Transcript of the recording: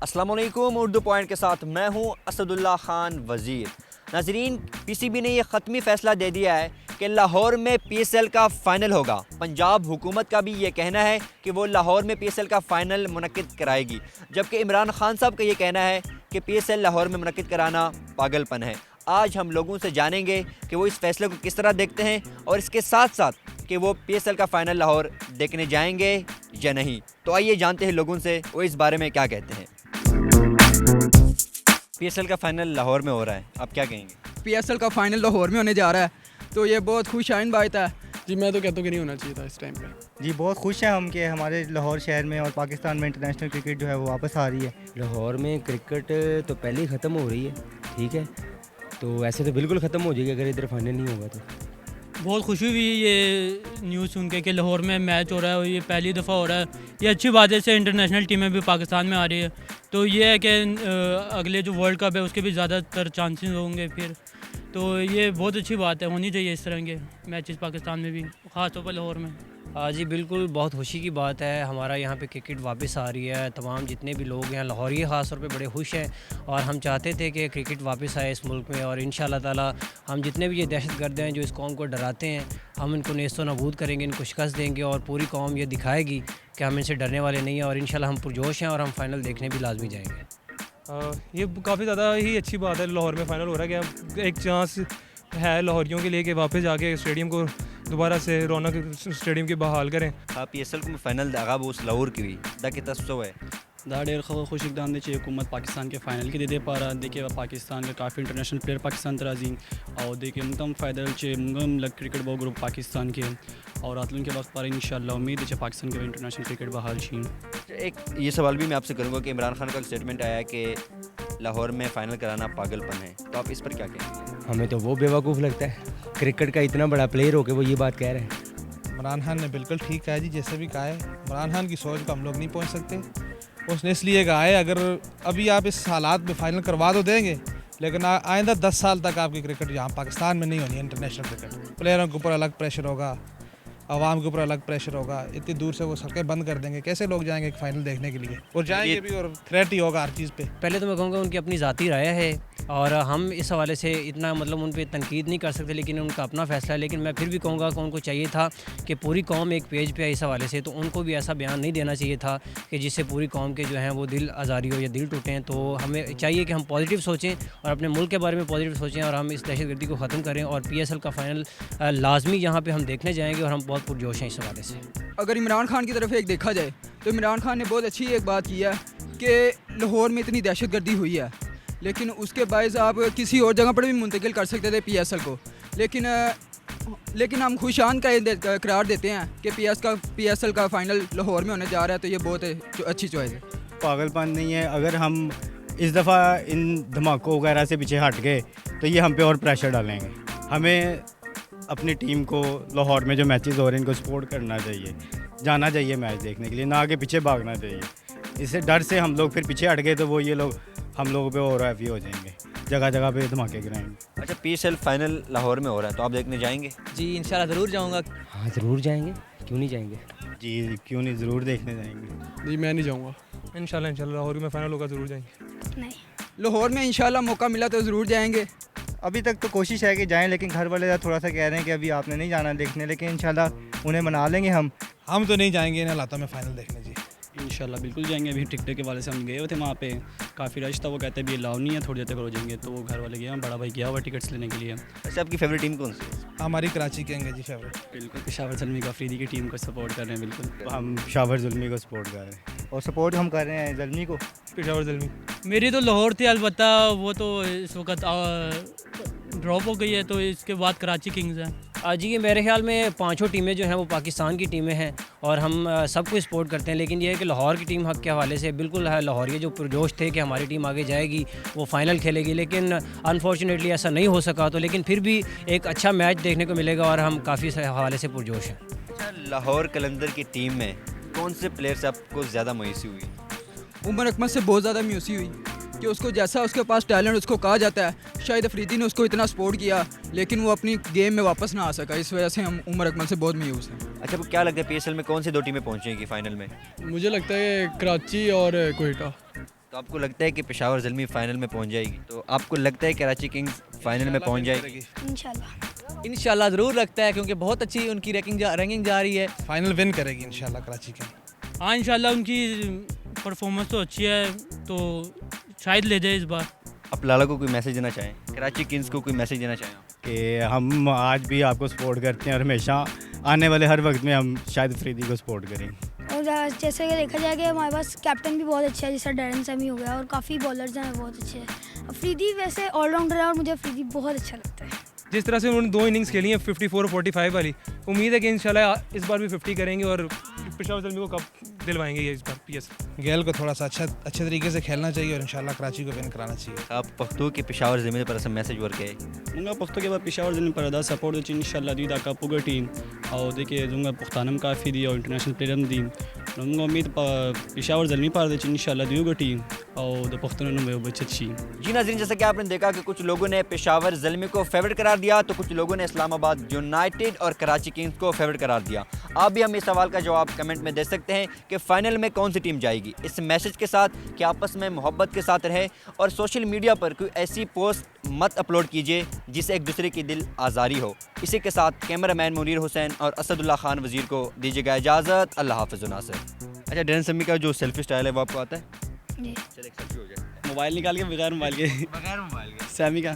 अस्सलामुअलैकुम। उर्दू पॉइंट के साथ मैं हूं असदुल्ला खान वज़ीर। नाज़रीन, पीसीबी ने यह ख़त्मी फ़ैसला दे दिया है कि लाहौर में पीएसएल का फ़ाइनल होगा। पंजाब हुकूमत का भी ये कहना है कि वो लाहौर में पीएसएल का फ़ाइनल मुनक्किद कराएगी, जबकि इमरान खान साहब का ये कहना है कि पीएसएल लाहौर में मुनक्किद कराना पागलपन है। आज हम लोगों से जानेंगे कि वो इस फ़ैसले को किस तरह देखते हैं और इसके साथ साथ कि वो पीएसएल का फ़ाइनल लाहौर देखने जाएंगे या नहीं। तो आइए जानते हैं लोगों से वो इस बारे में क्या कहते हैं। पीएसएल का फाइनल लाहौर में हो रहा है, आप क्या कहेंगे? पीएसएल का फाइनल लाहौर में होने जा रहा है, तो ये बहुत खुशाइन बात है। जी मैं तो कहता हूँ कि नहीं होना चाहिए था इस टाइम पे। जी बहुत खुश हैं हम कि हमारे लाहौर शहर में और पाकिस्तान में इंटरनेशनल क्रिकेट जो है वो वापस आ रही है। लाहौर में क्रिकेट तो पहले ही ख़त्म हो रही है, ठीक है, तो ऐसे तो बिल्कुल ख़त्म हो जाएगी अगर इधर फाइनल नहीं होगा तो। बहुत खुशी हुई ये न्यूज़ सुन के कि लाहौर में मैच हो रहा है और ये पहली दफ़ा हो रहा है। ये अच्छी बात है, इससे इंटरनेशनल टीमें भी पाकिस्तान में आ रही है, तो ये है कि अगले जो वर्ल्ड कप है उसके भी ज़्यादातर चांसेस होंगे फिर, तो ये बहुत अच्छी बात है। होनी चाहिए इस तरह के मैचेस पाकिस्तान में भी, ख़ास तौर पर लाहौर में। जी बिल्कुल, बहुत खुशी की बात है। हमारा यहाँ पे क्रिकेट वापस आ रही है। तमाम जितने भी लोग हैं लाहौरी ख़ास तौर पे बड़े खुश हैं और हम चाहते थे कि क्रिकेट वापस आए इस मुल्क में, और इंशाल्लाह ताला हम जितने भी ये दहशतगर्द हैं जो इस कौम को डराते हैं, हम इनको नेस्तो नाबूद करेंगे, इनको शिकस्त देंगे और पूरी कौम ये दिखाएगी कि हम इनसे डरने वाले नहीं हैं और इंशाल्लाह हम पुरजोश हैं और हम फ़ाइनल देखने भी लाजमी जाएँगे। ये काफ़ी ज़्यादा ही अच्छी बात है, लाहौर में फ़ाइनल हो रहा है कि एक चांस है लाहौरियों के लिए कि वापस जाके स्टेडियम को दोबारा से रौनक स्टेडियम की बहाल करें। पीएसएल को फाइनल दागा उस लाहौर की हुई दा के तस्सो है दा ढेर खुश इकदाम दे हुकूमत पाकिस्तान के फाइनल के दे पा रहा देखिए पाकिस्तान का काफ़ी इंटरनेशनल प्लेयर पाकिस्तान तराजी और देखिए मुतम फ़ायदा चे मुगम लग क्रिकेट बो ग्रुप पाकिस्तान के और आतलन के वक्त पर इंशाल्लाह उम्मीद है पाकिस्तान के इंटरनेशनल क्रिकेट बहाल छीन। एक ये सवाल भी मैं आपसे करूँगा कि इमरान खान का स्टेटमेंट आया कि लाहौर में फ़ाइनल कराना पागलपन है, तो आप इस पर क्या कहेंगे? हमें तो वो बेवकूफ़ लगता है, क्रिकेट का इतना बड़ा प्लेयर हो के वो ये बात कह रहे हैं। इमरान खान ने बिल्कुल ठीक कहा जी, जैसे भी कहा है। इमरान खान की सोच को हम लोग नहीं पहुंच सकते। उसने इसलिए कहा है अगर अभी आप इस हालात में फ़ाइनल करवा तो देंगे, लेकिन आइंदा 10 साल तक आपकी क्रिकेट यहाँ पाकिस्तान में नहीं होनी है। इंटरनेशनल क्रिकेट प्लेयरों के ऊपर अलग प्रेशर होगा, आवाम के ऊपर अलग प्रेशर होगा। इतनी दूर से वो सड़कें बंद कर देंगे, कैसे लोग जाएंगे एक फ़ाइनल देखने के लिए? और जाएंगे भी और थ्रेट ही होगा हर चीज़ पे। पहले तो मैं कहूँगा उनकी अपनी ज़ाती राय है और हम इस हवाले से इतना मतलब उन पर तनकीद नहीं कर सकते, लेकिन उनका अपना फ़ैसला है। लेकिन मैं फिर भी कहूँगा कि उनको चाहिए था कि पूरी कौम एक पेज पे है इस हवाले से, तो उनको भी ऐसा बयान नहीं देना चाहिए था कि जिससे पूरी कौम के जो हैं वो दिल आज़ारी हो या दिल टूटें। तो हमें चाहिए कि हम पॉजिटिव सोचें और अपने मुल्क के बारे में पॉजिटिव सोचें और हम इस दहशतगर्दी को ख़त्म करें और पीएसएल का फ़ाइनल लाजमी यहाँ पर हम देखने जाएँगे और हम बहुत पुरजोश हैं इस हवाले से। अगर इमरान खान की तरफ एक देखा जाए तो इमरान खान ने बहुत अच्छी एक बात की है कि लाहौर में इतनी दहशतगर्दी हुई है, लेकिन उसके बायस आप किसी और जगह पर भी मुंतकिल कर सकते थे पीएसएल को, लेकिन हम खुशान का करार देते हैं कि पीएसएल का फाइनल लाहौर में होने जा रहा है, तो ये बहुत अच्छी चॉइस है। पागलपन नहीं है। अगर हम इस दफ़ा इन धमाकों वगैरह से पीछे हट गए तो ये हम पे और प्रेशर डालेंगे। हमें अपनी टीम को लाहौर में जो मैचेस हो रहे हैं इनको सपोर्ट करना चाहिए, जाना चाहिए मैच देखने के लिए, ना आगे पीछे भागना चाहिए। इससे डर से हम लोग फिर पीछे हट गए तो वो ये लोग हम लोगों पे और हैवी हो जाएंगे, जगह जगह पे धमाके गिराएंगे। अच्छा, पीएसएल फाइनल लाहौर में हो रहा है, तो आप देखने जाएंगे? जी इंशाल्लाह ज़रूर जाऊँगा। हाँ ज़रूर जाएंगे, क्यों नहीं जाएंगे? जी क्यों नहीं, ज़रूर देखने जाएंगे। जी मैं नहीं जाऊँगा, इंशाल्लाह लाहौर में फ़ाइनल होगा ज़रूर जाएंगे। नहीं, लाहौर में इंशाल्लाह मौका मिला तो ज़रूर जाएंगे। अभी तक तो कोशिश है कि जाएं, लेकिन घर वाले थोड़ा सा कह रहे हैं कि अभी आपने नहीं जाना देखने, लेकिन इंशाल्लाह उन्हें मना लेंगे हम तो नहीं जाएंगे इन हालातों में फ़ाइनल देखने जी। इंशाल्लाह बिल्कुल जाएंगे। अभी टिकट के वाले से हम गए हुए थे, वहाँ पे काफ़ी रश था, वो कहते हैं अभी अलाउ नहीं है, थोड़ी देर तक हो जाएंगे, तो वो घर वाले गए, बड़ा भाई गया हुआ टिकट्स लेने के लिए। अच्छा, आपकी फेवरेट टीम कौन सी है? हमारी कराची कहेंगे जी फेवरेट। बिल्कुल पेशावर ज़ल्मी का अफरीदी की टीम को सपोर्ट कर रहे हैं। बिल्कुल हम पेशावर ज़ुल्मी को सपोर्ट कर रहे हैं और सपोर्ट हम कर रहे हैं ज़ल्मी को। पेशावर ज़ल्मी मेरी तो लाहौर थी, अलबत्ता वो तो इस वक्त ड्रॉप हो गई है, तो इसके बाद कराची किंग्स है। जी ये मेरे ख्याल में पांचों टीमें जो हैं वो पाकिस्तान की टीमें हैं और हम सबको सपोर्ट करते हैं, लेकिन ये है कि लाहौर की टीम हक़ के हवाले से बिल्कुल है, लाहौरिये जो पुरजोश थे कि हमारी टीम आगे जाएगी, वो फ़ाइनल खेलेगी, लेकिन अनफॉर्चुनेटली ऐसा नहीं हो सका। तो लेकिन फिर भी एक अच्छा मैच देखने को मिलेगा और हम काफ़ी हवाले से पुरजोश हैं। अच्छा, लाहौर कलंदर की टीम में कौन से प्लेयर से आपको ज़्यादा मुयस्सी हुई? उमर अकमल से बहुत ज़्यादा मुयस्सी हुई कि उसको जैसा उसके पास टैलेंट उसको कहा जाता है, शाहिद अफरीदी ने उसको इतना सपोर्ट किया, लेकिन वो अपनी गेम में वापस ना आ सका। इस वजह से हम उमर अकमल से बहुत मायूस हैं। अच्छा, आपको क्या लगता है पीएसएल में कौन सी दो टीमें पहुंचेंगी फाइनल में? मुझे लगता है कराची और कोयटा। तो आपको लगता है कि पेशावर ज़ल्मी फाइनल में पहुंच जाएगी? तो आपको लगता है कराची किंग्स फाइनल में पहुंच जाएगी? इंशाल्लाह ज़रूर लगता है, क्योंकि बहुत अच्छी उनकी रैंकिंग जा रही है। फाइनल विन करेगी इंशाल्लाह कराची की। हाँ इंशाल्लाह उनकी परफॉर्मेंस तो अच्छी है, तो शायद ले जाए इस बार। आप लाला को कोई मैसेज देना चाहें, कराची किंग्स को कोई मैसेज देना चाहें? कि हम आज भी आपको सपोर्ट करते हैं और हमेशा आने वाले हर वक्त में हम शाहिद अफरीदी को सपोर्ट करेंगे। और जैसे कि देखा जाए कि हमारे पास कैप्टन भी बहुत अच्छा है, जैसा डैरन समी हो गया, और काफ़ी बॉलर्स हैं बहुत अच्छे हैं। अफरीदी वैसे ऑलराउंडर है और मुझे अफरीदी बहुत अच्छा लगता है। जिस तरह से उन्होंने 2 इनिंग्स खेली हैं 54 और 45 वाली, उम्मीद है कि इंशाल्लाह इस बार भी 50 करेंगे और पेशावर ज़ल्मी को कप दिलवाएंगे ये इस बार पीएस। गेल को थोड़ा सा अच्छे तरीके से खेलना चाहिए और इंशाल्लाह कराची को विन कराना चाहिए। आप पख्तो के पेशावर ज़ल्मी पर मैसेज वर्क है मुंगा पख्तो के बाद पेशावर ज़ल्मी पर अदा सपोर्ट दी इंशाल्लाह दी दा कपूगा टीम और देखिए दूंगा पुख्तानम काफ़ी दी और इंटरनेशनल प्लेयर दी मुंगा उम्मीद पेशावर ज़ल्मी पर दे इंशाल्लाह दियोगा टीम और द पुख्तन में बचत छी। जी नाज़रीन, जैसा कि आपने देखा कि कुछ लोगों ने पेशावर ज़ल्मी को फेवरेट करार दिया, तो कुछ लोगों ने इस्लामाबाद यूनाइटेड और कराची किंग्स को फेवरेट करार दिया। आप भी हमें इस सवाल का जवाब कमेंट में दे सकते हैं कि फ़ाइनल में कौन सी टीम जाएगी, इस मैसेज के साथ कि आपस में मोहब्बत के साथ रहे और सोशल मीडिया पर कोई ऐसी पोस्ट मत अपलोड कीजिए जिससे एक दूसरे की दिल आज़ारी हो। इसी के साथ कैमरामैन मुनीर हुसैन और असदुल्ला खान वज़ीर को दीजिएगा इजाज़त। अल्लाह हाफ़िज़ नासिर। अच्छा, डैरन समी का जो सेल्फी स्टाइल है वो आपको आता है? जी। चलिए एक सेल्फी हो जाए। मोबाइल निकाल के बगैर मोबाइल के सैमी का